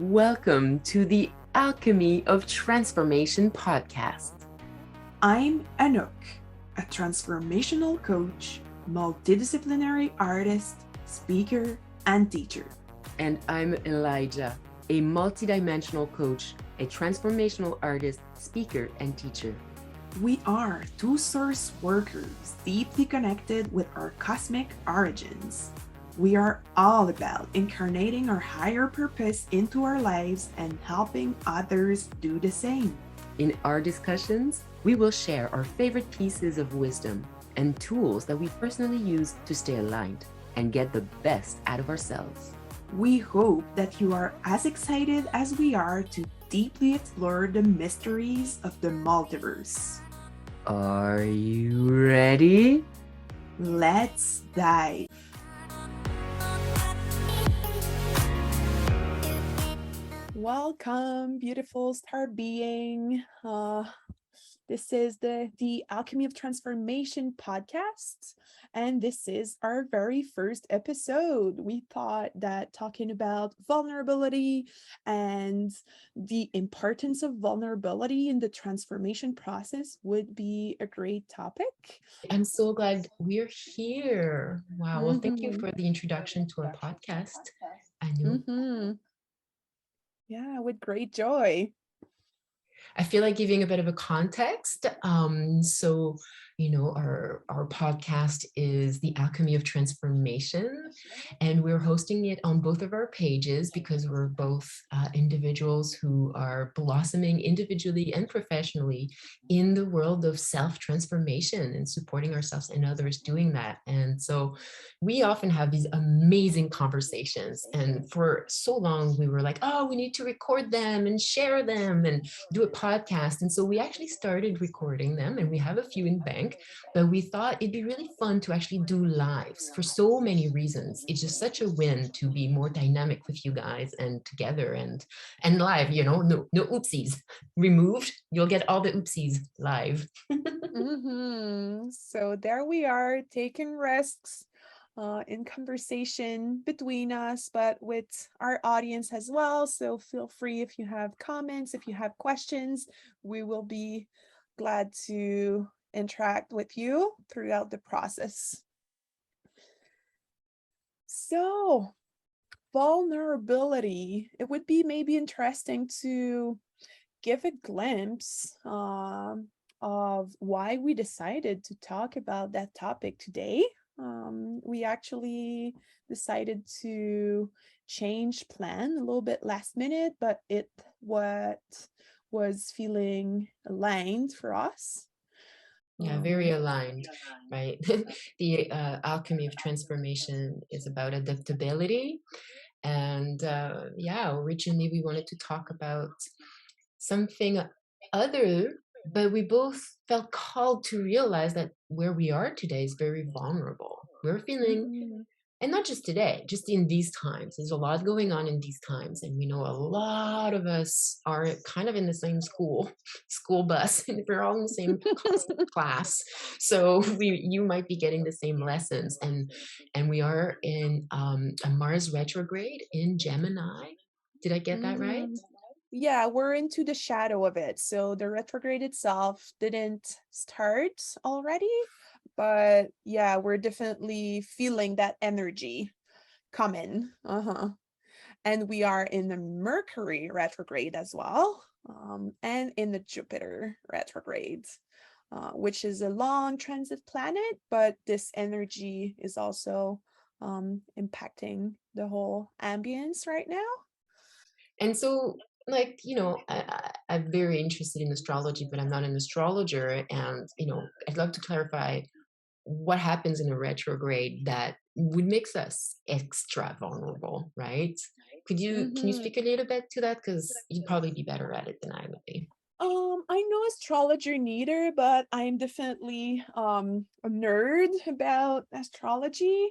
Welcome to the Alchemy of Transformation podcast. I'm Anouk, a transformational coach, multidisciplinary artist, speaker, and teacher. And I'm Elijah, a multidimensional coach, a transformational artist, speaker, and teacher. We are two source workers deeply connected with our cosmic origins. We are all about incarnating our higher purpose into our lives and helping others do the same. In our discussions, we will share our favorite pieces of wisdom and tools that we personally use to stay aligned and get the best out of ourselves. We hope that you are as excited as we are to deeply explore the mysteries of the multiverse. Are you ready? Let's dive. Welcome, beautiful star being. This is the Alchemy of Transformation podcast, and this is our very first episode. We thought that talking about vulnerability and the importance of vulnerability in the transformation process would be a great topic. I'm so glad we're here. Wow. Well, thank you for the introduction to our podcast, Anouk. Yeah, with great joy. I feel like giving a bit of a context. Our podcast is The Alchemy of Transformation, and we're hosting it on both of our pages because we're both individuals who are blossoming individually and professionally in the world of self-transformation and supporting ourselves and others doing that. And so we often have these amazing conversations. And for so long, we were like, oh, we need to record them and share them and do a podcast. And so we actually started recording them, and we have a few in bank, but we thought it'd be really fun to actually do lives for so many reasons. It's just such a win to be more dynamic with you guys and together and live, no oopsies removed. You'll get all the oopsies live. So there we are, taking risks in conversation between us, but with our audience as well. So feel free if you have comments, if you have questions, we will be glad to interact with you throughout the process. So, vulnerability, it would be maybe interesting to give a glimpse of why we decided to talk about that topic today. We actually decided to change plan a little bit last minute, but it what was feeling aligned for us. Yeah, very aligned, right? The alchemy of transformation is about adaptability. And originally we wanted to talk about something other, but we both felt called to realize that where we are today is very vulnerable. We're feeling, and not just today, just in these times. There's a lot going on in these times, and we know a lot of us are kind of in the same school bus, and we're all in the same class. So you might be getting the same lessons, and we are in a Mars retrograde in Gemini. Did I get that right? Yeah, we're into the shadow of it. So the retrograde itself didn't start already, but yeah, we're definitely feeling that energy coming. And we are in the Mercury retrograde as well, and in the Jupiter retrograde, which is a long transit planet, but this energy is also impacting the whole ambience right now. And so, like, I'm very interested in astrology, but I'm not an astrologer. And, I'd love to clarify what happens in a retrograde that would make us extra vulnerable, right? Can you speak a little bit to that? Because you'd probably be better at it than I would be. I know astrologer neither, but I'm definitely a nerd about astrology.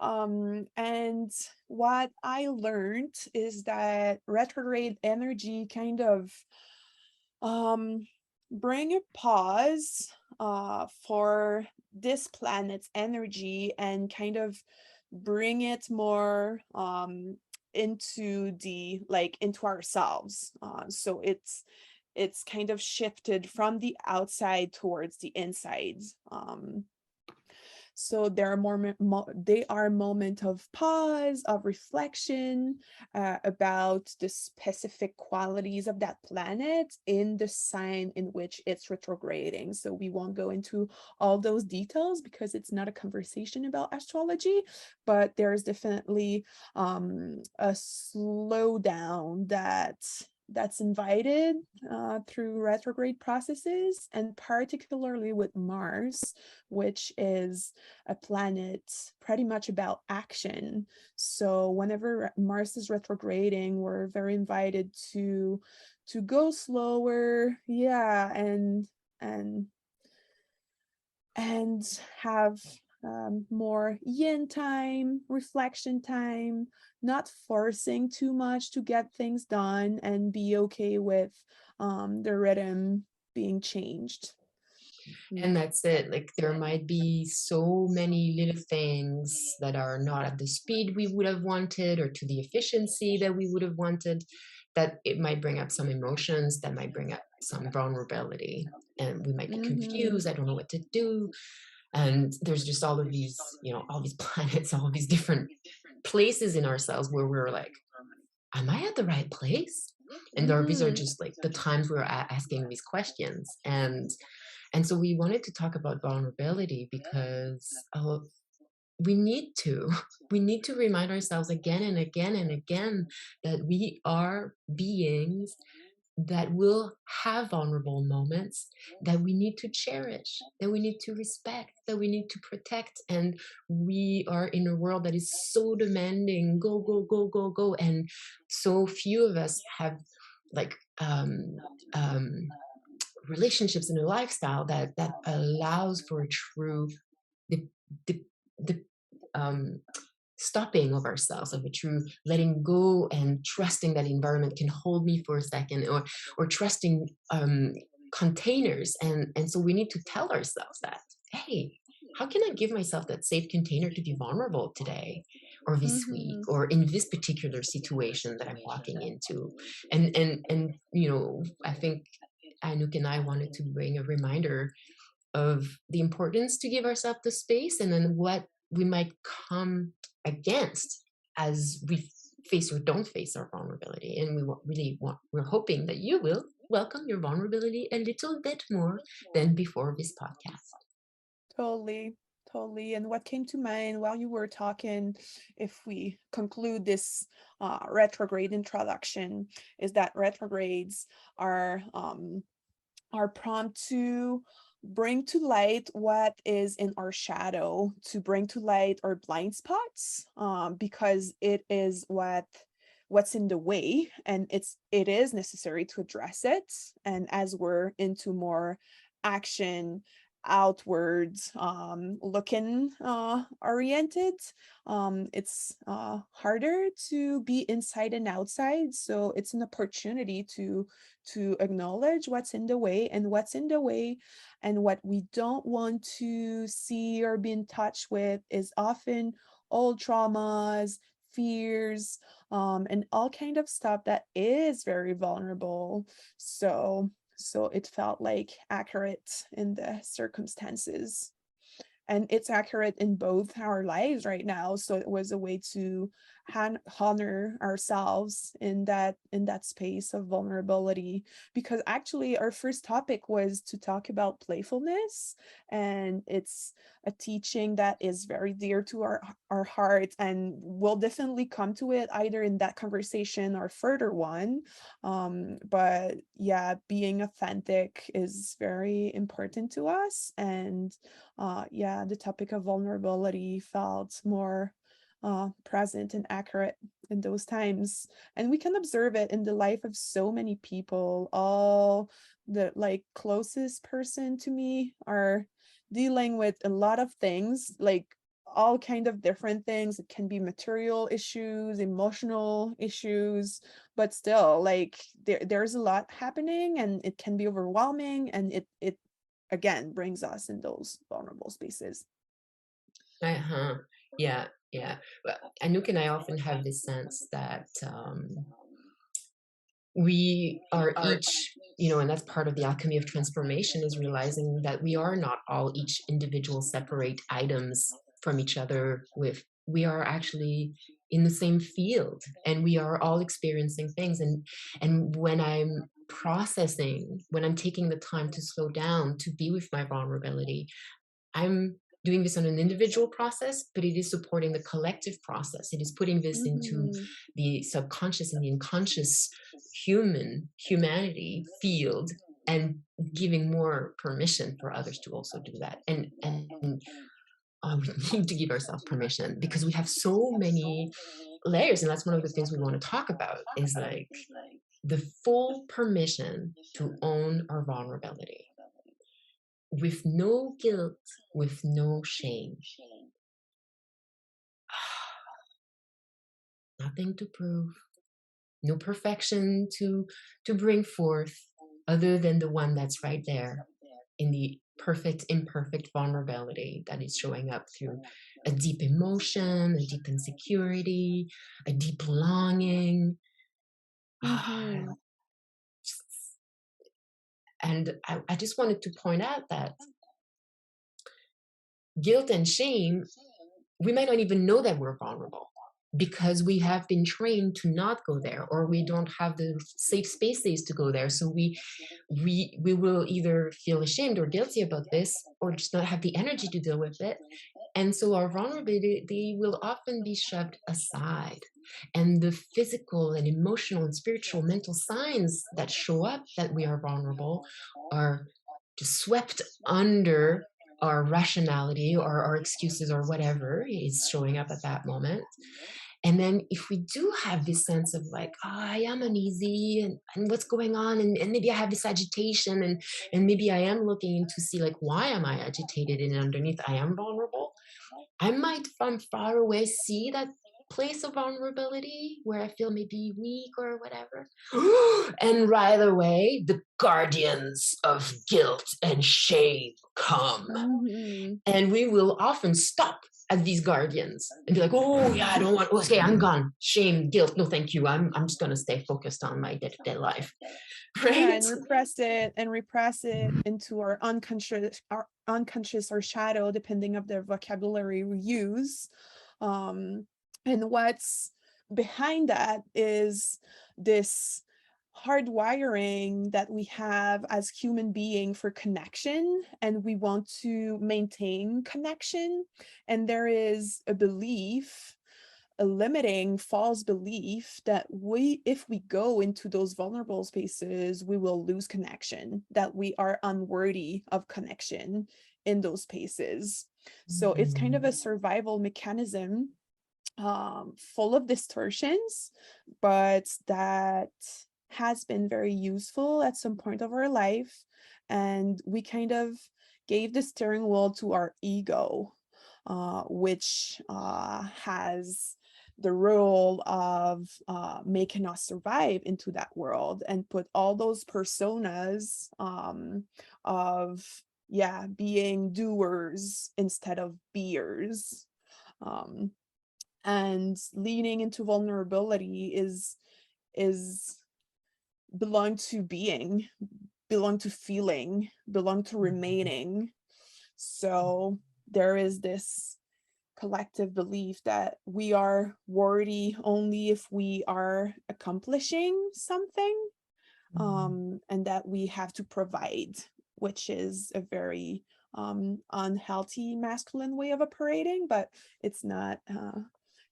And what I learned is that retrograde energy kind of um bring a pause for this planet's energy and kind of bring it more into the into ourselves. So it's kind of shifted from the outside towards the inside. So there are they are a moment of pause, of reflection, about the specific qualities of that planet in the sign in which it's retrograding. So we won't go into all those details because it's not a conversation about astrology, but there's definitely a slowdown that's invited through retrograde processes, and particularly with Mars, which is a planet pretty much about action. So whenever Mars is retrograding, we're very invited to go slower, yeah, and and have more yin time, reflection time, not forcing too much to get things done, and be okay with the rhythm being changed. And that's it. Like there might be so many little things that are not at the speed we would have wanted or to the efficiency that we would have wanted, that it might bring up some emotions, that might bring up some vulnerability. And we might be Mm-hmm. confused. I don't know what to do. And there's just all of these, all these planets, all of these different places in ourselves where we're like, am I at the right place? And these are Mm-hmm. just like the times we're asking these questions. And so we wanted to talk about vulnerability because we need to. We need to remind ourselves again and again and again that we are beings that will have vulnerable moments that we need to cherish, that we need to respect, that we need to protect. And we are in a world that is so demanding, go, go, go, go, go. And so few of us have like um, relationships and a lifestyle that allows for a true the the, the um, stopping of ourselves, of a true letting go and trusting that the environment can hold me for a second, or trusting containers. And so we need to tell ourselves that, hey, how can I give myself that safe container to be vulnerable today or this week Mm-hmm. or in this particular situation that I'm walking into? And I think Anouk and I wanted to bring a reminder of the importance to give ourselves the space, and then what we might come against as we face or don't face our vulnerability. And we're hoping that you will welcome your vulnerability a little bit more than before this podcast. Totally, totally. And what came to mind while you were talking, if we conclude this retrograde introduction, is that retrogrades are prompt to bring to light what is in our shadow, to bring to light our blind spots, because it is what's in the way, and it is necessary to address it. And as we're into more action, outwards looking oriented, it's harder to be inside and outside. So it's an opportunity to acknowledge what's in the way, and what's in the way and what we don't want to see or be in touch with is often old traumas, fears, and all kind of stuff that is very vulnerable. So it felt like accurate in the circumstances, and it's accurate in both our lives right now. So it was a way to honor ourselves in that space of vulnerability, because actually our first topic was to talk about playfulness, and it's a teaching that is very dear to our heart, and we'll definitely come to it either in that conversation or further one. But yeah, being authentic is very important to us, and yeah, the topic of vulnerability felt more present and accurate in those times. And we can observe it in the life of so many people. All the closest person to me are dealing with a lot of things, like all kind of different things. It can be material issues, emotional issues, but still there's a lot happening, and it can be overwhelming, and it again brings us in those vulnerable spaces. Uh-huh. Yeah, yeah. Well, Anouk and I often have this sense that we are each, and that's part of the alchemy of transformation, is realizing that we are not all each individual separate items from each other. We are actually in the same field, and we are all experiencing things. And when I'm taking the time to slow down, to be with my vulnerability, I'm doing this on an individual process, but it is supporting the collective process. It is putting this into Mhm. the subconscious and the unconscious humanity field, and giving more permission for others to also do that. And we need to give ourselves permission, because we have so many layers, and that's one of the things we want to talk about, is like the full permission to own our vulnerability with no guilt, with no shame. Nothing to prove, no perfection to bring forth, other than the one that's right there in the perfect imperfect vulnerability that is showing up through a deep emotion, a deep insecurity, a deep longing. Mhm. And I just wanted to point out that guilt and shame, we might not even know that we're vulnerable, because we have been trained to not go there, or we don't have the safe spaces to go there. So we will either feel ashamed or guilty about this, or just not have the energy to deal with it. And so our vulnerability, they will often be shoved aside. And the physical and emotional and spiritual mental signs that show up that we are vulnerable are just swept under our rationality or our excuses or whatever is showing up at that moment. And then if we do have this sense of like, oh, I am uneasy, and what's going on, and maybe I have this agitation, and maybe I am looking to see like, why am I agitated, and underneath I am vulnerable, I might from far away see that place of vulnerability where I feel maybe weak or whatever. And right away, the guardians of guilt and shame come. Mhm. And we will often stop as these guardians and be like, oh yeah, I don't want, okay, I'm gone. Shame, guilt, no thank you. I'm just gonna stay focused on my day-to-day life. Yeah, Right? and repress it into our unconscious or shadow, depending of the vocabulary we use. Um, and what's behind that is this hardwiring that we have as human being for connection, and we want to maintain connection. And there is a belief, a limiting false belief, that if we go into those vulnerable spaces, we will lose connection, that we are unworthy of connection in those spaces. So it's kind of Mhm. a survival mechanism, full of distortions, but that has been very useful at some point of our life. And we kind of gave the steering wheel to our ego, which has the role of making us survive into that world, and put all those personas, of, yeah, being doers instead of beers. Um, and leaning into vulnerability is belong to being, belong to feeling, belong to remaining. So there is this collective belief that we are worthy only if we are accomplishing something, Mhm. and that we have to provide, which is a very unhealthy masculine way of operating, but it's not,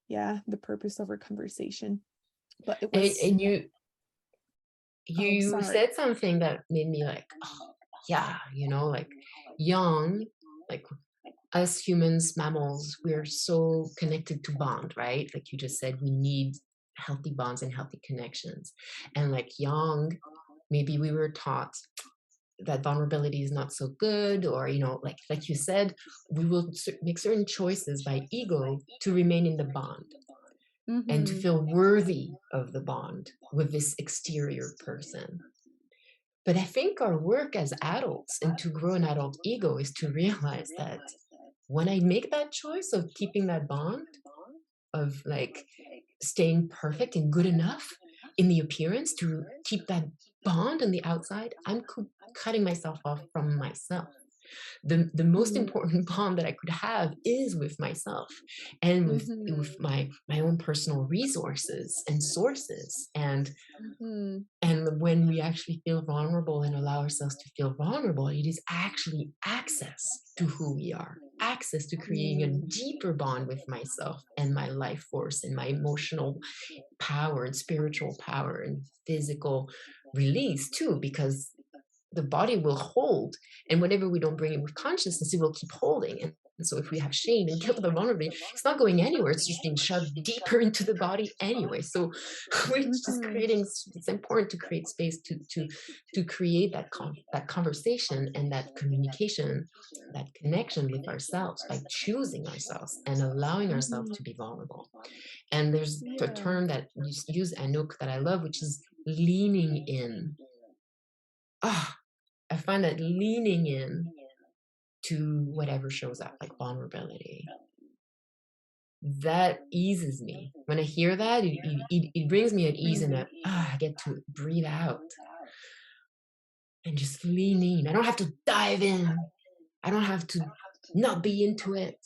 yeah, the purpose of our conversation. But it And, was, and you oh, you sorry. said something that made me like, oh, yeah, like young, like us humans, mammals, we're so connected to bond, right? Like you just said, we need healthy bonds and healthy connections. And like young, maybe we were taught that vulnerability is not so good, or like you said, we will make certain choices by ego to remain in the bond and to Mm-hmm. feel worthy of the bond with this exterior person. But I think our work as adults and to grow an adult ego is to realize that when I make that choice of keeping that bond, of like staying perfect and good enough in the appearance to keep that bond on the outside, I'm cutting myself off from myself. The most Mhm. important bond that I could have is with myself, and with Mhm. my own personal resources and sources. Mhm. And when we actually feel vulnerable and allow ourselves to feel vulnerable, it is actually access to who we are, access to creating a Mm. deeper bond with myself and my life force and my emotional power and spiritual power and physical release too, because the body will hold. And whenever we don't bring it with consciousness, it will keep holding. And so if we have shame and guilt about vulnerability, it's not going anywhere. It's just being shoved deeper into the body anyway. So we're just Mhm. creating, it's important to create space to create that conversation and that communication, that connection with ourselves by choosing ourselves and allowing ourselves Mhm. to be vulnerable. And there's a Yeah. term that you use, Anouk, that I love, which is leaning in. Ah, I find that leaning in to whatever shows up, like vulnerability, that eases me. When I hear that, it brings me at ease, and I get to breathe out and just lean in. I don't have to dive in. I don't have to not be into it.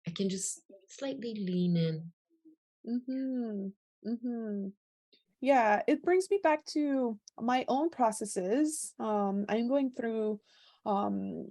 I can just slightly lean in. Mhm. Mhm. Yeah, it brings me back to my own processes. I'm going through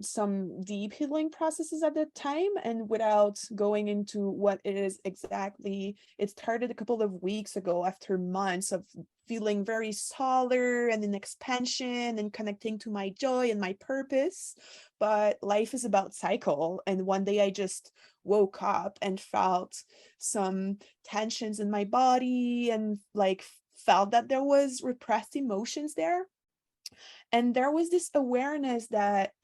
some deep healing processes at the time, and without going into what it is exactly, it started a couple of weeks ago after months of feeling very solar and in expansion and connecting to my joy and my purpose. But life is about cycle, and one day I just woke up and felt some tensions in my body and like felt that there was repressed emotions there, and there was this awareness that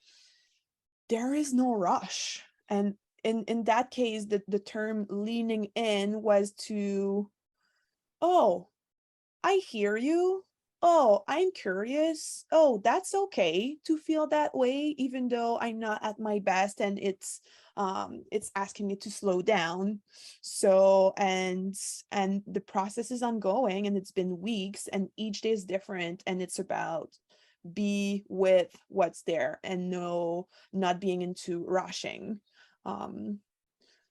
there is no rush. And in that case, the term leaning in was to, oh, I hear you. Oh, I'm curious. Oh, that's okay to feel that way, even though I'm not at my best, and it's asking me to slow down. So and the process is ongoing, and it's been weeks, and each day is different, and it's about be with what's there and no, not being into rushing. Um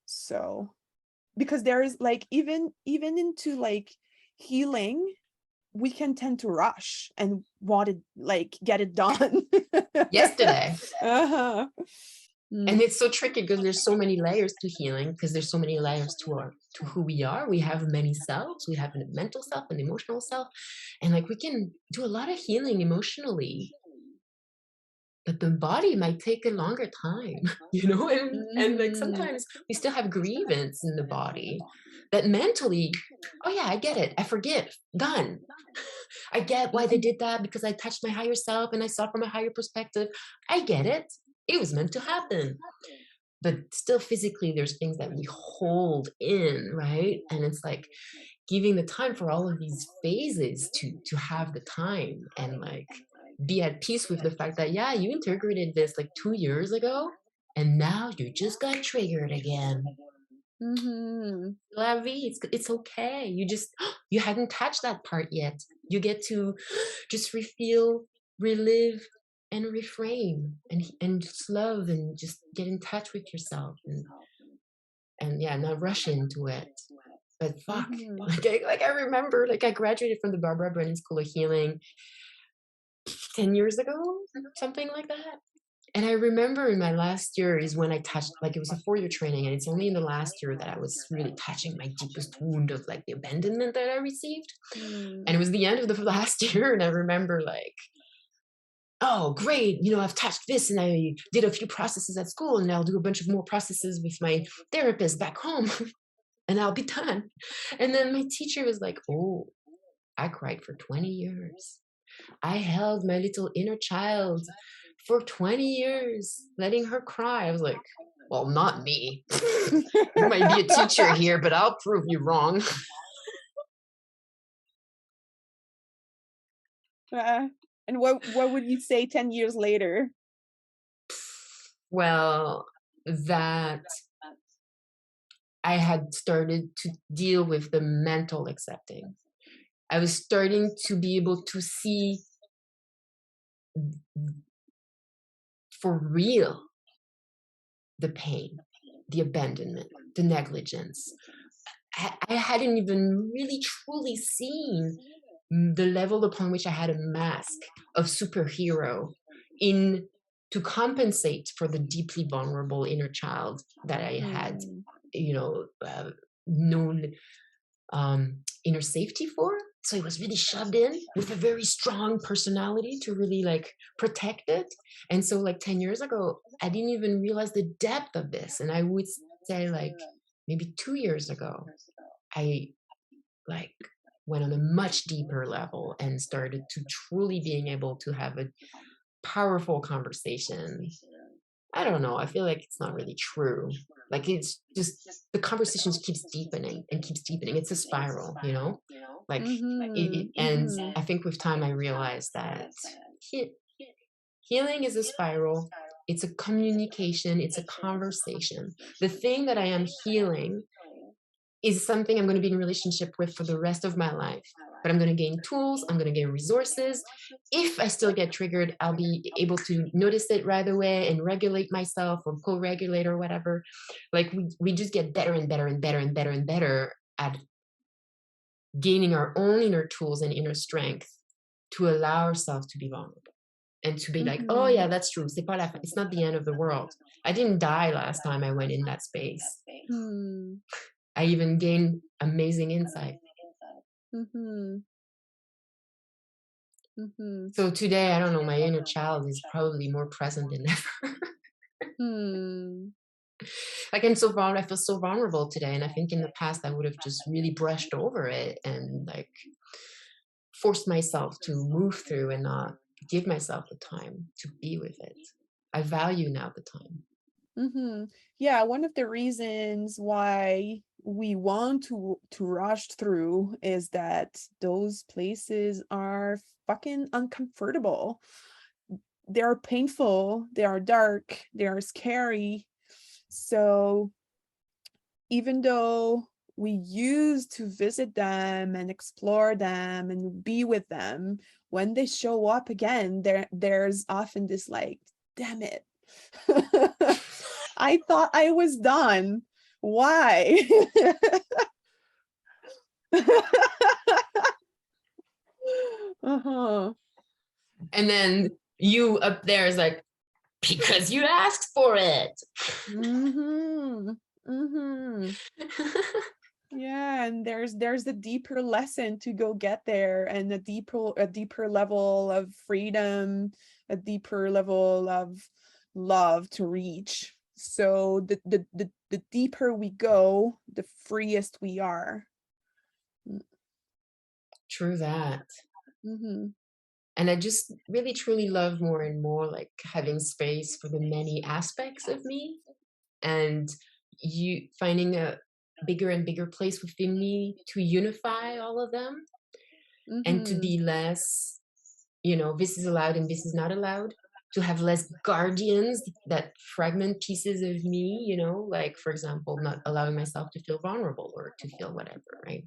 so because there is like even into like healing, we can tend to rush and want to like get it done. Yesterday. Uh-huh. And Mm. it's so tricky because there's so many layers to healing, because there's so many layers to who we are. We have many selves. We have a mental self, an emotional self, and like we can do a lot of healing emotionally, but the body might take a longer time, and like Mhm. sometimes we still have grievance in the body that mentally, oh yeah, I get it, I forgive, done. I get why they Mhm. did that because I touched my higher self and I saw from a higher perspective. I get it. It was meant to happen. But still physically there's things that we hold in, right? And it's like giving the time for all of these phases to have the time and like be at peace with the fact that yeah, you integrated this like 2 years ago and now you just got triggered again. Mhm. La vie, it's okay. You just you hadn't touched that part yet. You get to just refeel, relive, and reframe, and just love and just get in touch with yourself, and yeah, not rush into it. But fuck, Mhm. like I remember, like I graduated from the Barbara Brennan School of Healing 10 years ago, something like that. And I remember in my last year is when I touched, like it was a 4 year training, and it's only in the last year that I was really touching my deepest wound of like the abandonment that I received. Mm. And it was the end of the last year, and I remember like, oh great, I've touched this, and I did a few processes at school, and I'll do a bunch of more processes with my therapist back home, and I'll be done. And then my teacher was like, oh, I cried for 20 years. I held my little inner child for 20 years, letting her cry. I was like, well, not me. You might be a teacher here, but I'll prove you wrong. Uh, and what would you say 10 years later? Well, that I had started to deal with the mental accepting. I was starting to be able to see for real the pain, the abandonment, the negligence. I hadn't even really truly seen the level upon which I had a mask of superhero in to compensate for the deeply vulnerable inner child that I had, Mm. you know, known inner safety for. So it was really shoved in with a very strong personality to really like protect it. And so, like 10 years ago, I didn't even realize the depth of this. And I would say, like, maybe 2 years ago, I like went on a much deeper level and started to truly being able to have a powerful conversation. I don't know. I feel like it's not really true. Like it's just the conversation just keeps deepening and keeps deepening. It's a spiral, you know? Like Mhm. and Mhm. I think with time I realized that he, healing is a spiral. It's a communication, it's a conversation. The thing that I am healing is something I'm going to be in relationship with for the rest of my life. But I'm going to gain tools, I'm going to gain resources. If I still get triggered, I'll be able to notice it right away and regulate myself or co-regulate or whatever. Like we just get better and better and better and better and better at gaining our own inner tools and inner strength to allow ourselves to be vulnerable and to be like, oh Mhm. yeah, that's true. It's not the end of the world. I didn't die last time I went in that space. Hmm. I even gained amazing insight. Mhm. Mhm. So today, I don't know, my inner child is probably more present than ever. Hmm. Like I'm so vulnerable, I feel so vulnerable today. And I think in the past I would have just really brushed over it and like forced myself to move through and not give myself the time to be with it. I value now the time. Mhm. Yeah, one of the reasons why we want to rush through is that those places are fucking uncomfortable. They are painful, they are dark, they are scary. So even though we used to visit them and explore them and be with them, when they show up again, there's often this like, damn it. I thought I was done. Why? Uh-huh. And then you up there is like, because you asked for it. Mhm. Mhm. Yeah, and there's a deeper lesson to go get there and a deeper level of freedom, a deeper level of love to reach. So the deeper we go, the freest we are. True that. Mm-hmm. And I just really truly love more and more like having space for the many aspects of me and you finding a bigger and bigger place within me to unify all of them and to Mm-hmm. be less, you know, this is allowed and this is not allowed, to have less guardians that fragment pieces of me, you know, like for example, not allowing myself to feel vulnerable or to feel whatever, right?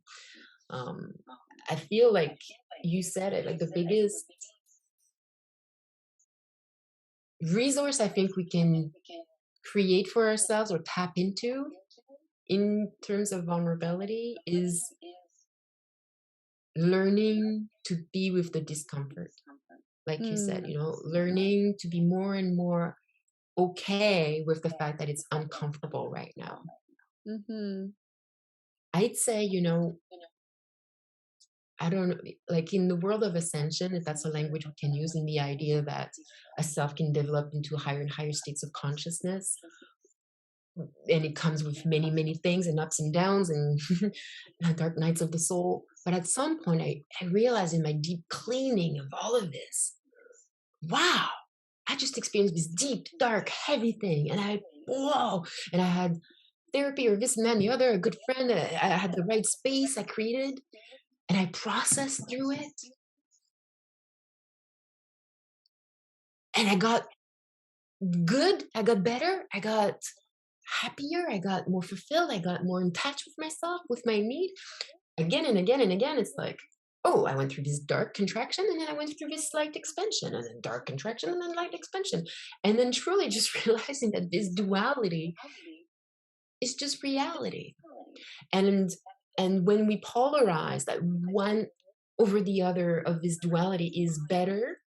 um I feel like you said it, like the biggest resource I think we can create for ourselves or tap into in terms of vulnerability is learning to be with the discomfort. Like you said, you know, learning to be more and more okay with the fact that it's uncomfortable right now. Mm-hmm. I'd say, you know, I don't know, like in the world of ascension, if that's a language we can use in the idea that a self can develop into higher and higher states of consciousness, and it comes with many many things and ups and downs and dark nights of the soul. But at some point I realized in my deep cleaning of all of this, wow, I just experienced this deep dark heavy thing and I whoa, and I had therapy or this and that and the other, a good friend, I had the right space I created and I processed through it and I got good, I got better, I got happier, I got more fulfilled, I got more in touch with myself, with my need. Again and again and again, it's like, oh, I went through this dark contraction and then I went through this light expansion and then dark contraction and then light expansion. And then truly just realizing that this duality is just reality. And and when we polarize that one over the other of this duality is better,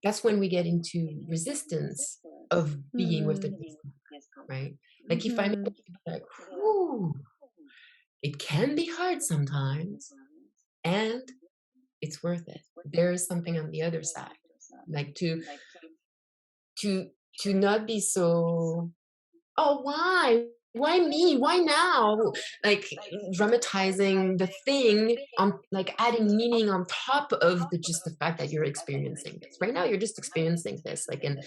that's when we get into resistance of being with the Mm-hmm. discomfort, right? Like if I'm Mm-hmm. like, whew, it can be hard sometimes, and it's worth it. There is something on the other side. Like to to not be so, oh, why? Why me? Why now? Like dramatizing the thing on, like adding meaning on top of the just the fact that you're experiencing this. Right now you're just experiencing this. Like and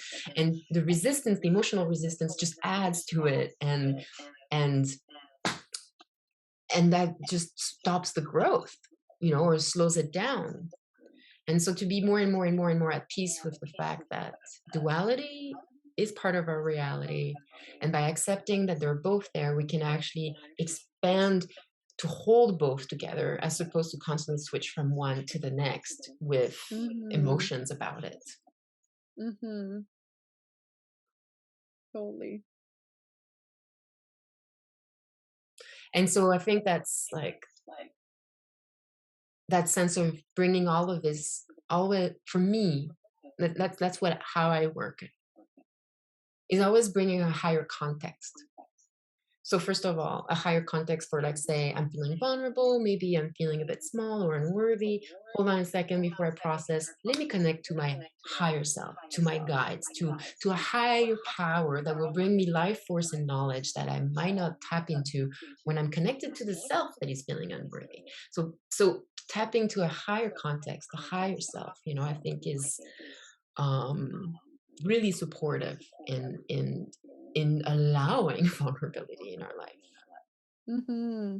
the resistance, the emotional resistance just adds to it and and that just stops the growth, or slows it down. And so to be more and more and more and more at peace with the fact that duality is part of our reality. And by accepting that they're both there, we can actually expand to hold both together as opposed to constantly switch from one to the next with Mm-hmm. emotions about it. Mm-hmm. Totally. And so I think that's like that sense of bringing all of this, all of it for me, that's what how I work, is always bringing a higher context. So first of all, a higher context for, like, say I'm feeling vulnerable, maybe I'm feeling a bit small or unworthy. Hold on a second before I process. Let me connect to my higher self, to my guides, to a higher power that will bring me life force and knowledge that I might not tap into when I'm connected to the self that is feeling unworthy. So tapping to a higher context, the higher self, I think is um really supportive in allowing vulnerability in our life. Mm-hmm.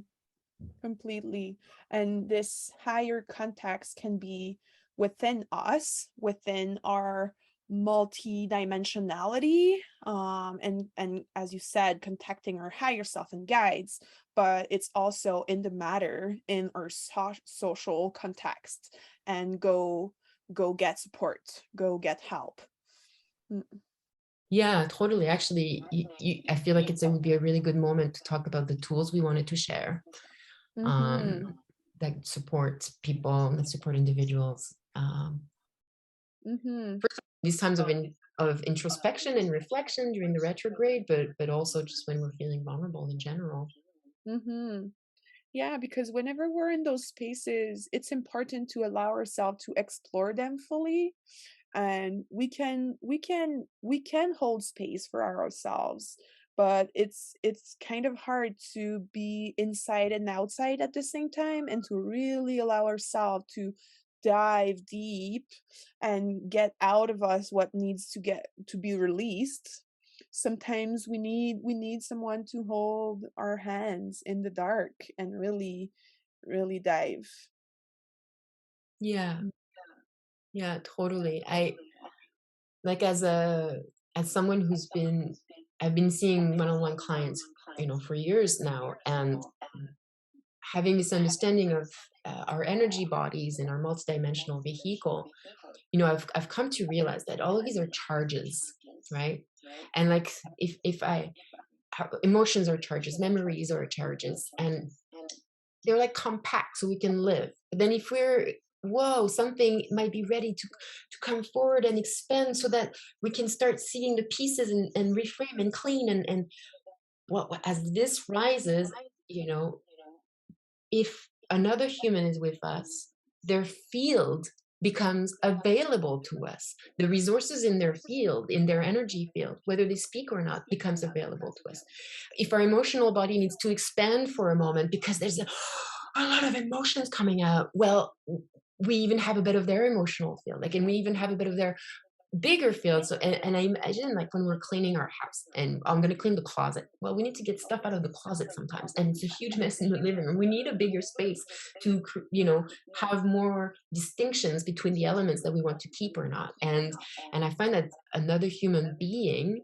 Completely. And this higher context can be within us, within our multi-dimensionality, and as you said, contacting our higher self and guides, but it's also in the matter in our social context, and go get support, go get help. Mm. Yeah, totally. Actually, I feel like it would be a really good moment to talk about the tools we wanted to share, Mm-hmm. um, that support people, that support individuals. Mm-hmm. First, these times of introspection and reflection during the retrograde, but also just when we're feeling vulnerable in general. Mm-hmm. Yeah, because whenever we're in those spaces, it's important to allow ourselves to explore them fully, and we can hold space for ourselves, but it's kind of hard to be inside and outside at the same time, and to really allow ourselves to dive deep and get out of us what needs to be released. Sometimes we need someone to hold our hands in the dark and really dive. Yeah, yeah, totally. I like as someone who's been I've been seeing one-on-one clients, for years now, and having this understanding of our energy bodies and our multidimensional vehicle. I've come to realize that all of these are charges, right? And like if I emotions are charges, memories are charges, and they're like compact so we can live. But then if we're, whoa, something might be ready to come forward and expand so that we can start seeing the pieces and reframe and clean and well, as this rises, you know if another human is with us, their field becomes available to us. The resources in their field, in their energy field, whether they speak or not, becomes available to us. If our emotional body needs to expand for a moment because there's a lot of emotions coming out, well, we even have a bit of their emotional field, like, and we even have a bit of their bigger field. So, and I imagine, like, when we're cleaning our house and I'm going to clean the closet. Well, we need to get stuff out of the closet sometimes, and it's a huge mess in the living room. We need a bigger space to, have more distinctions between the elements that we want to keep or not. And I find that another human being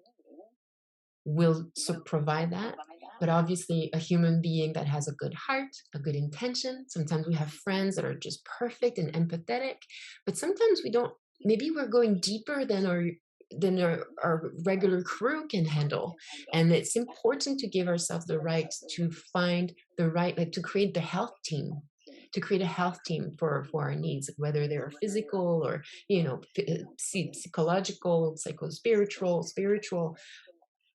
will provide that. But obviously, a human being that has a good heart, a good intention. Sometimes we have friends that are just perfect and empathetic, but sometimes we don't. Maybe we're going deeper than our regular crew can handle, and it's important to give ourselves the right to find the right, like to create the health team, to create a health team for our needs, whether they're physical or psychological, spiritual,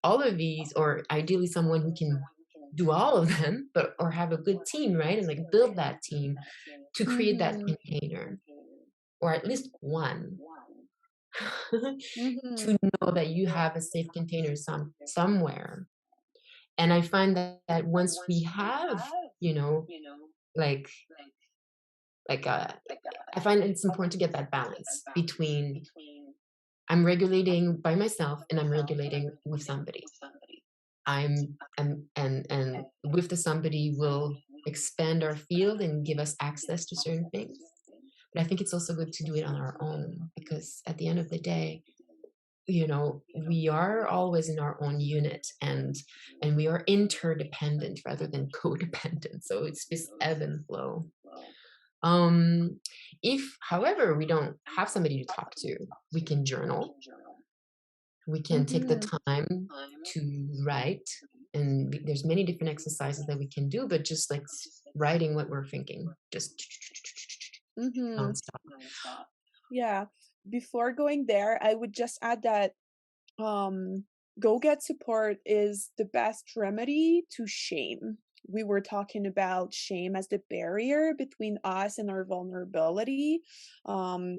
all of these, or ideally someone who can do all of them, but or have a good team, right? And like build that team to create that Mhm. container, or at least one, Mhm. to know that you have a safe container somewhere. And I find that once we have, you know, like like I find it's important to get that balance between I'm regulating by myself and I'm regulating with somebody. And with the somebody will expand our field and give us access to certain things. But I think it's also good to do it on our own, because at the end of the day, we are always in our own unit, and we are interdependent rather than codependent. So it's this ebb and flow. Um, if, however, we don't have somebody to talk to, we can journal. We can take the Mhm. time to write, and there's many different exercises that we can do, but just like writing what we're thinking, just Mhm. nonstop. Yeah. Before going there, I would just add that um go get support is the best remedy to shame. We were talking about shame as the barrier between us and our vulnerability.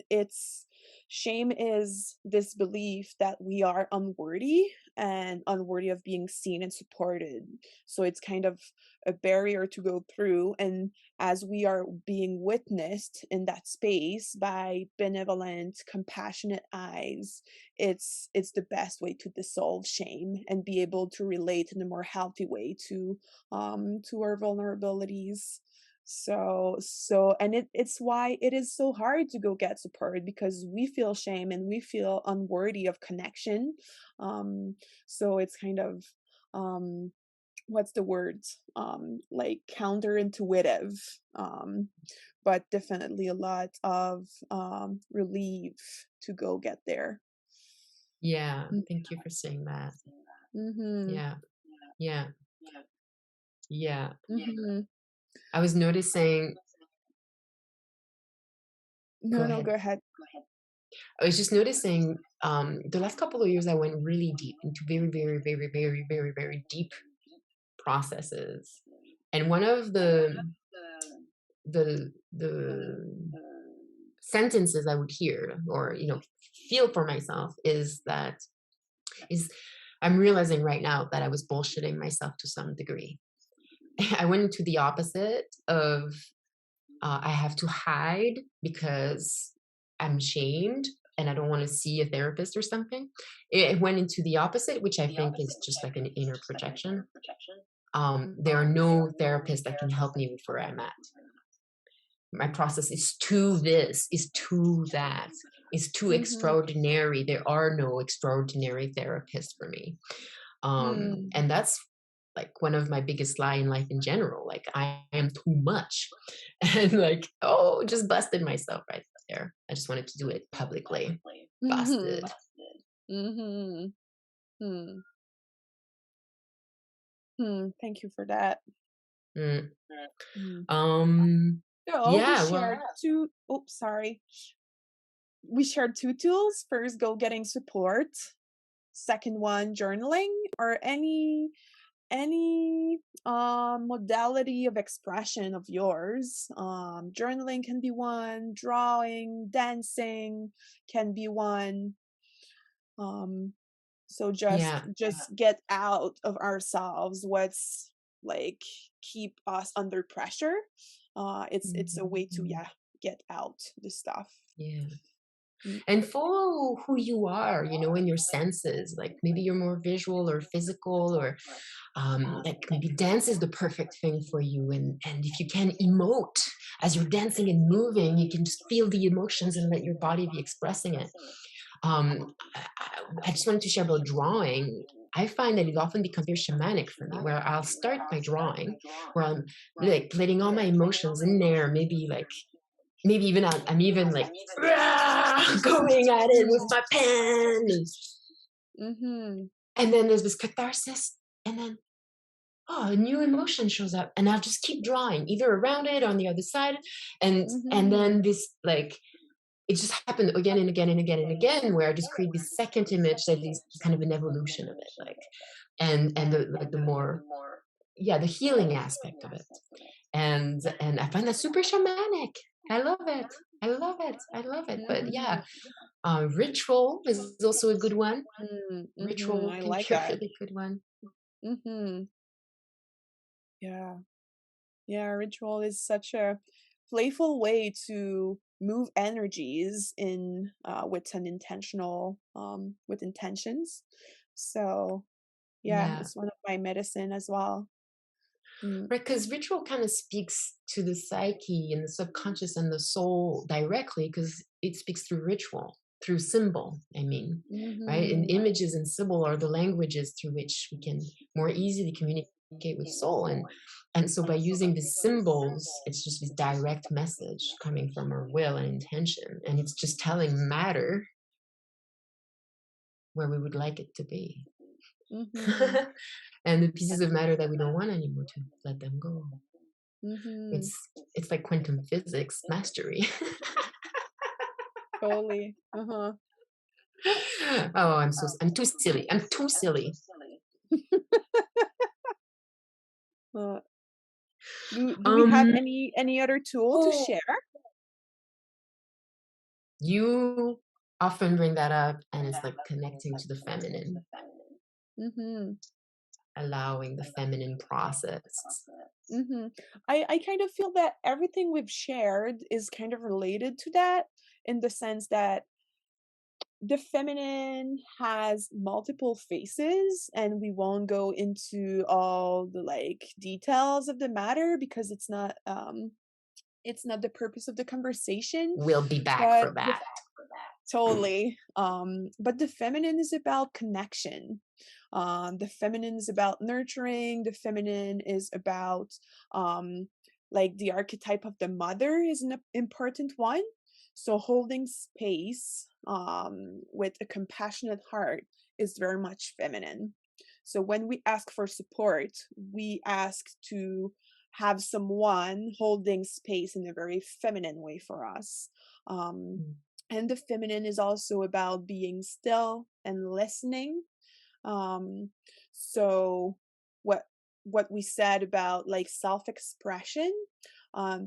It's shame is this belief that we are unworthy and unworthy of being seen and supported. So it's kind of a barrier to go through. And as we are being witnessed in that space by benevolent, compassionate eyes, it's the best way to dissolve shame and be able to relate in a more healthy way to our vulnerabilities. And it's why it is so hard to go get support, because we feel shame and we feel unworthy of connection. So it's kind of um what's the word, like counterintuitive, um but definitely a lot of relief to go get there. Yeah, thank you for saying that. Mhm. Yeah, yeah, yeah. Mhm. I was noticing. Go No, no, ahead. go ahead. I was just noticing, the last couple of years I went really deep into very, very, very, very, very, very deep processes. And one of the sentences I would hear, or feel for myself, is I'm realizing right now that I was bullshitting myself to some degree. I went into the opposite of, I have to hide because I'm shamed and I don't want to see a therapist or something. It went into the opposite, which I think is just like an inner projection. There are no therapists that can help me with where I'm at. My process is too this, is too that, is too Mhm. extraordinary. There are no extraordinary therapists for me. Hmm. And that's like one of my biggest lie in life in general. Like I am too much. And like, oh, just busted myself right there. I just wanted to do it publicly. Mhm. Busted. Mhm. Hmm. Hmm. Thank you for that. Mm. Mm. Um, So we yeah, well, shared two. Oh, sorry. We shared two tools. First, go getting support. Second one, journaling, or any modality of expression of yours. Journaling can be one, drawing, dancing can be one. Um, so yeah. just get out of ourselves what's like keep us under pressure. It's a way to, Mhm. yeah, get out the stuff. Yeah. Mm. And follow who you are, in your senses. Like maybe you're more visual or physical, or like maybe dance is the perfect thing for you. And if you can emote as you're dancing and moving, you can just feel the emotions and let your body be expressing it. I just wanted to share about drawing. I find that it often becomes very shamanic for me, where I'll start my drawing, where I'm like letting all my emotions in there, maybe even I'm even like going at it with my pen, Mhm. and then there's this catharsis, and then oh, a new emotion shows up, and I'll just keep drawing either around it or on the other side, and Mhm. then this like it just happened again and again and again and again, where I just create this second image that is kind of an evolution of it, like, and the like the more, yeah, the healing aspect of it, and I find that super shamanic. I love it. I love it. I love it. But yeah, Mhm. ritual is also a good one. Mm, mhm. Ritual I can like be a that. really good one. Mhm. Yeah. Yeah, ritual is such a playful way to move energies in with an intentional with intentions. So, yeah, Yeah. it's one of my medicine as well. Mm. Right, because ritual kind of speaks to the psyche and the subconscious and the soul directly, because it speaks through ritual, through symbol, I mean, right? And Mhm. images and symbol are the languages through which we can more easily communicate with soul. And so by using the symbols, it's just this direct message coming from our will and intention. And it's just telling matter where we would like it to be. Mhm. And the pieces of matter that we don't want anymore, to let them go. Mhm. It's like quantum physics mastery. Totally. Uh-huh. Oh, I'm too silly. I'm too silly. Uh, do we have Um, any other tool to oh, share? you often bring that up, and it's like connecting to the feminine, Mhm. allowing the feminine process. Mhm. I kind of feel that everything we've shared is kind of related to that in the sense that the feminine has multiple faces and we won't go into all the like details of the matter because it's not the purpose of the conversation, We'll be back but for that. totally. But the feminine is about connection. The feminine is about nurturing. The feminine is about like the archetype of the mother is an important one. So holding space with a compassionate heart is very much feminine. So when we ask for support, we ask to have someone holding space in a very feminine way for us. Um, Mm. and the feminine is also about being still and listening. um so what we said about like self-expression,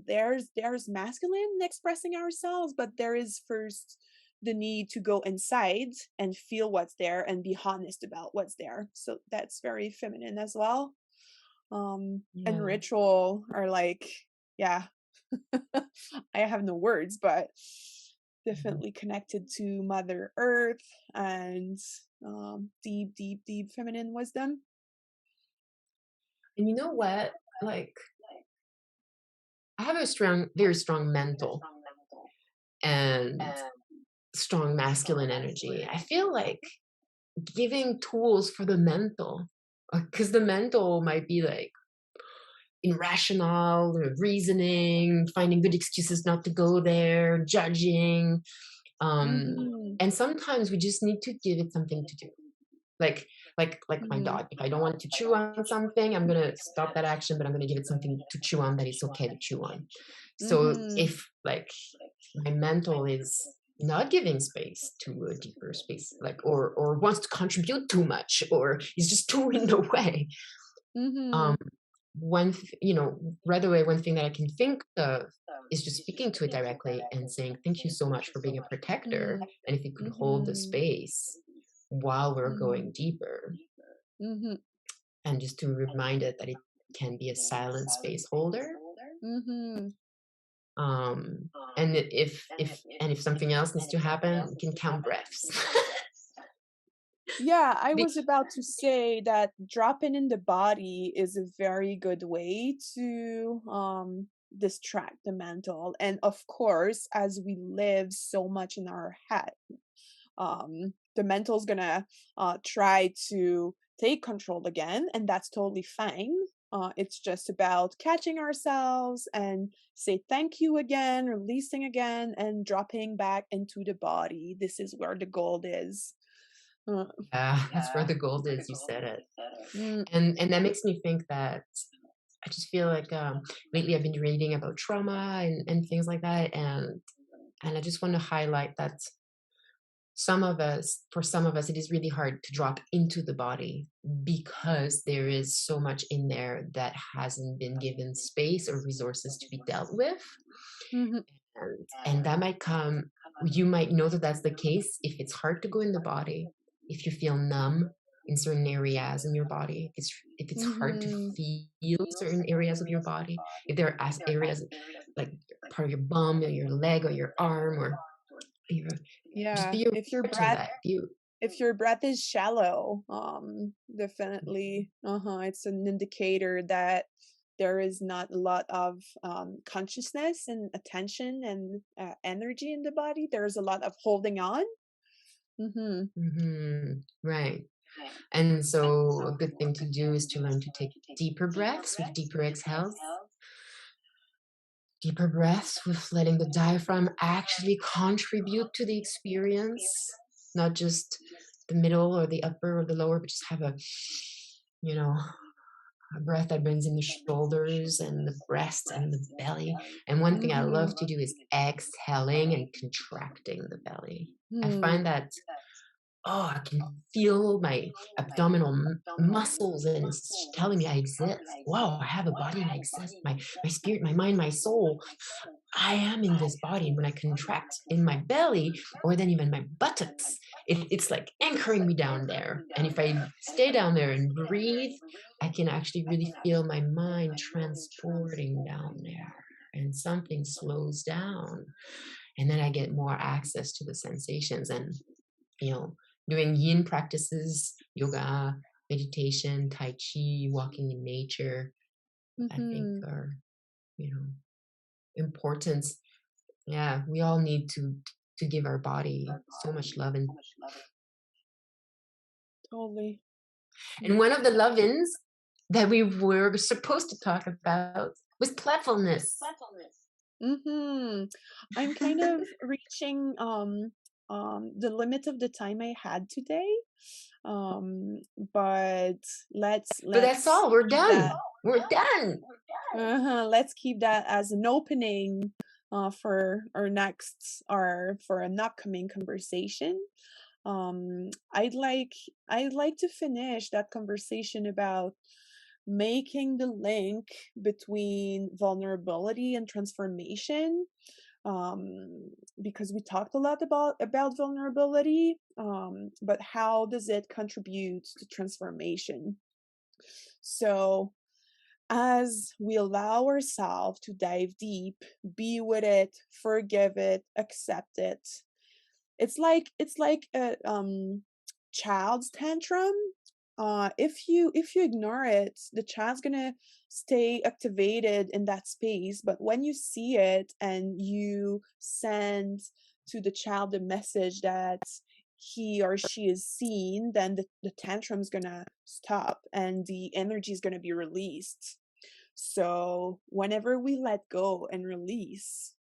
there's masculine expressing ourselves, but there is first the need to go inside and feel what's there and be honest about what's there, so that's very feminine as well. And Yeah. ritual are like, yeah, I have no words, but Mhm. definitely connected to Mother Earth and deep, deep, deep feminine wisdom. And you know what? Like, I have a strong, very strong mental and strong masculine energy. I feel like giving tools for the mental, because the mental might be like irrational, reasoning, finding good excuses not to go there, judging. Um, Mhm. and sometimes we just need to give it something to do. Like, like my Mhm. dog. If I don't want it to chew on something, I'm gonna stop that action, but I'm gonna give it something to chew on that it's okay to chew on. So Mhm. if like my mental is not giving space to a deeper space, like or wants to contribute too much, or is just too in the way, um, Mhm. right away, one thing that I can think of is just speaking to it directly and saying, thank you so much for being a protector. Mhm. And if you could hold the Mhm. space while we're Mhm. going deeper, Mhm. and just to remind it that it can be a silent space holder. Mhm. And if something else needs to happen, we can count breaths. Yeah, I Be- was about to say that dropping in the body is a very good way to distract the mental. And of course, as we live so much in our head, the mental's gonna try to take control again, and that's totally fine. It's just about catching ourselves and say thank you again, releasing again, and dropping back into the body. This is where the gold is. Uh, Yeah, that's where the gold is. You said it. mm, And that makes me think that I just feel like lately I've been reading about trauma and things like that, and I just want to highlight that for some of us, it is really hard to drop into the body because there is so much in there that hasn't been given space or resources to be dealt with. mhm, And that might come, you might know that that's the case if it's hard to go in the body, if you feel numb in certain areas in your body, if it's hard to mhm. feel certain areas of your body, if there are areas like part of your bum or your leg or your arm or your, just Yeah, be aware to that. if your breath is shallow, definitely, it's an indicator that there is not a lot of consciousness and attention and energy in the body. There's a lot of holding on. Mm-hmm. Right. And so a good thing to do is to learn to take deeper breaths with deeper exhales, deeper breaths with letting the diaphragm actually contribute to the experience, not just the middle or the upper or the lower, but just have you know, a breath that brings in the shoulders and the breast and the belly. And one thing I love to do is exhaling and contracting the belly. I Mm-hmm. find that, oh, I can feel my abdominal muscles and it's telling me I exist. Wow, I have a body and I exist. My spirit, my mind, my soul, I am in this body. And when I contract in my belly or then even my buttocks, it's like anchoring me down there. And if I stay down there and breathe, I can actually really feel my mind transporting down there. And something slows down. And then I get more access to the sensations. And you know, doing yin practices, yoga, meditation, tai chi, walking in nature, I think Mm-hmm. are, you know, important. Yeah, we all need to give our body so much love. Totally. And Mm. one of the love-ins that we were supposed to talk about was playfulness. Mm-hmm. I'm kind of reaching the limit of the time I had today. Um, but But that's let's all, we're keep done. that. We're done. Let's keep that as an opening for our next or for an upcoming conversation. Um, I'd like I'd like to finish that conversation about making the link between vulnerability and transformation, because we talked a lot about vulnerability, but how does it contribute to transformation? So as we allow ourselves to dive deep, be with it, forgive it, accept it, it's like a child's tantrum. If you ignore it, the child's gonna stay activated in that space. But when you see it and you send to the child a message that he or she is seen, then the tantrum's gonna stop and the energy is gonna be released. So whenever we let go and release,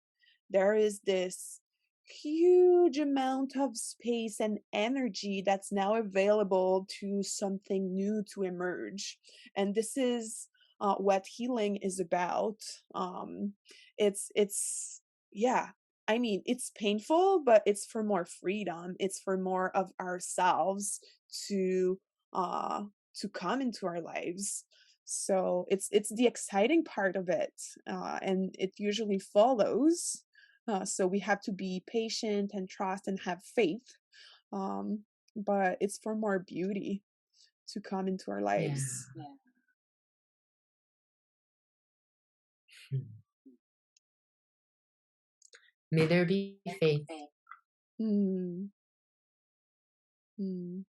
there is this huge amount of space and energy that's now available to something new to emerge. And this is what healing is about. Um, it's yeah. I mean, it's painful, but it's for more freedom. It's for more of ourselves to uh to come into our lives. So it's the exciting part of it, and it usually follows. So we have to be patient and trust and have faith. Um, but it's for more beauty to come into our Yeah. lives. May there be faith. Mm, mm.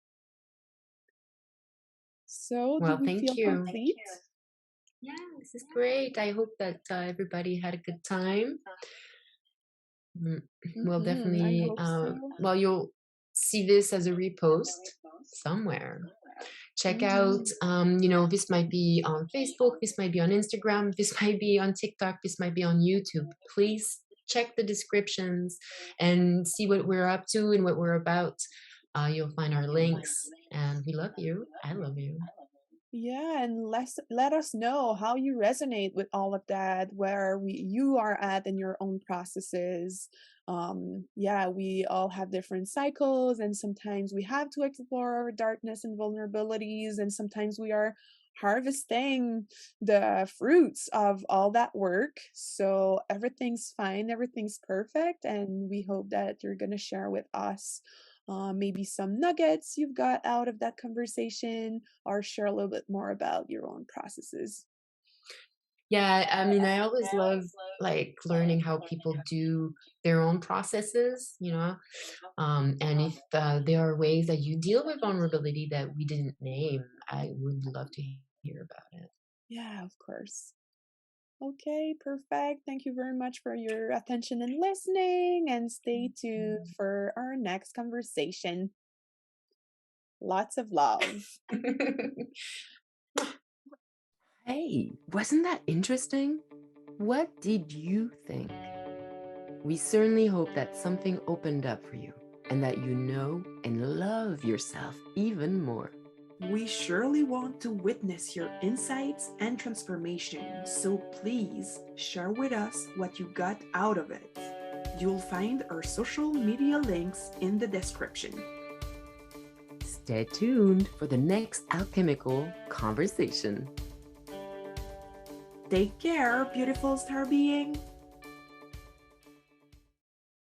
So, do Well, we thank feel you. complete? Yeah, this is great. I hope that everybody had a good time. Mm, We'll I definitely, hope so. well, you'll see this as a repost somewhere. Check out, Mhm. this might be on Facebook, this might be on Instagram, this might be on TikTok, this might be on YouTube. Please check the descriptions and see what we're up to and what we're about. You'll find our links, and we love you. I love you. Yeah, and let us know how you resonate with all of that, where you are at in your own processes. Yeah, we all have different cycles, and sometimes we have to explore our darkness and vulnerabilities, and sometimes we are harvesting the fruits of all that work. So everything's fine, everything's perfect, and we hope that you're gonna share with us maybe some nuggets you've got out of that conversation or share a little bit more about your own processes. Yeah, I mean, I always love like learning how people do their own processes, and if there are ways that you deal with vulnerability that we didn't name, I would love to hear about it. Yeah, of course. Okay, perfect. Thank you very much for your attention and listening, and stay tuned for our next conversation. Lots of love. Hey, wasn't that interesting? What did you think? We certainly hope that something opened up for you and that you know and love yourself even more. We surely want to witness your insights and transformation, so please share with us what you got out of it. You'll find our social media links in the description. Stay tuned for the next alchemical conversation. Take care, beautiful star being.